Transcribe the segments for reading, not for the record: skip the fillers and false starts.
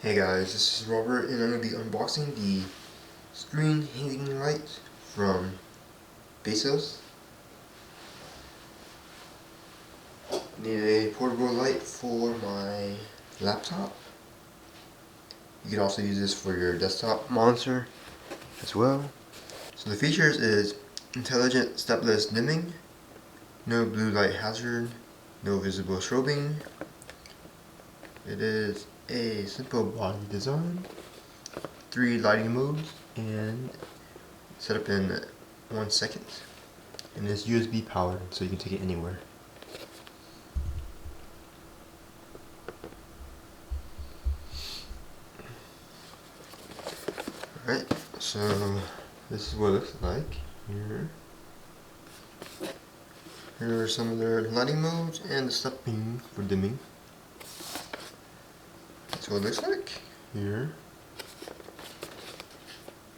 Hey guys, this is Robert and I'm going to be unboxing the screen hanging light from Bezos. Need a portable light for my laptop. You can also use this for your desktop monitor as well. So the features is intelligent stepless dimming, no blue light hazard, no visible strobing. It is a simple body design, 3 lighting modes, and set up in 1 second. And it's USB powered, so you can take it anywhere. Alright, so this is what it looks like here. Here are some of their lighting modes and the stepping for dimming. That's what it looks like here.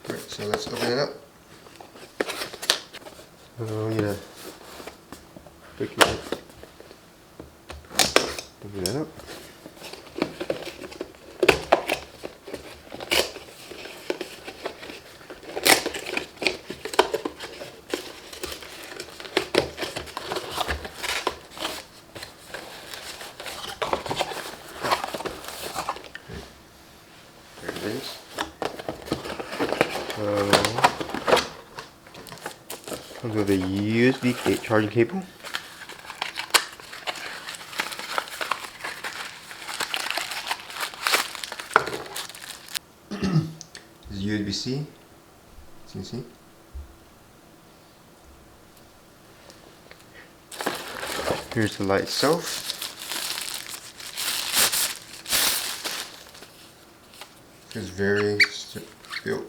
Alright, so let's open it up. So yeah, pick it up. Open it up. There it is. So comes with a USB charging cable. This is USB-C, as you can see. Here's the light itself. It's very built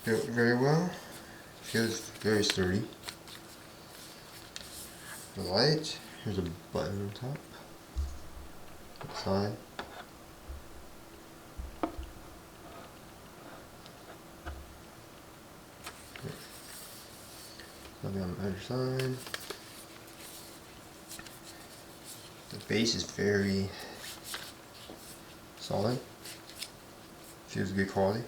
very well. Feels very sturdy. The light. Here's a button on top. Side. Nothing on the other side. The base is very solid. Feels good quality.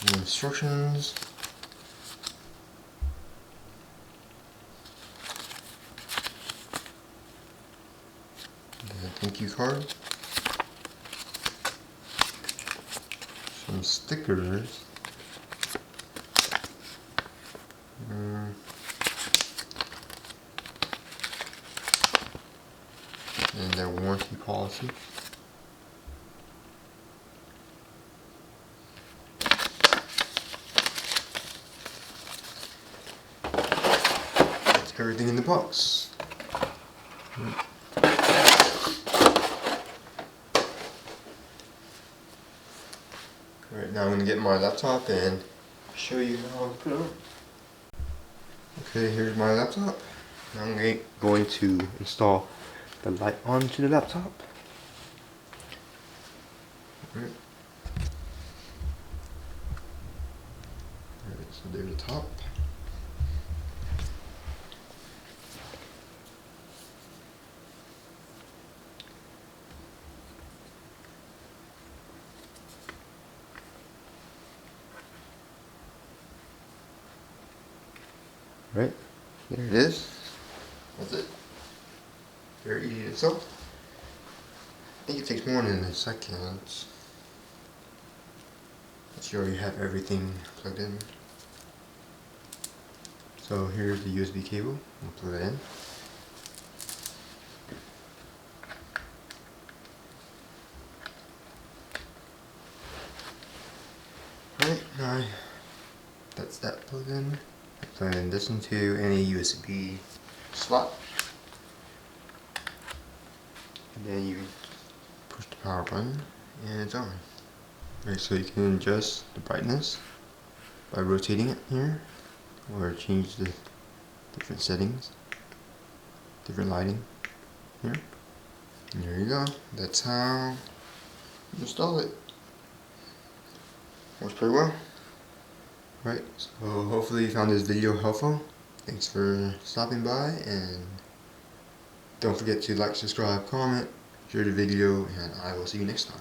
The instructions. The thank you card. Some stickers. And their warranty policy. That's everything in the box. Alright, now I'm going to get my laptop and show you how I put it on. Okay, here's my laptop. Now I'm going to install the light onto the laptop. Alright, so there's the top. Right, there it is. That's it. Very easy to install. I think it takes more than a second. Once you already have everything plugged in. So here's the USB cable. I'll plug that in. Alright, now that's that plugged in. Plug in this into any USB slot. And then you push the power button and it's on. Alright, so you can adjust the brightness by rotating it here, or change the different settings, different lighting here. And there you go. That's how you install it. Works pretty well. Right, so hopefully you found this video helpful, Thanks for stopping by, and don't forget to like, subscribe, comment, share the video, and I will see you next time.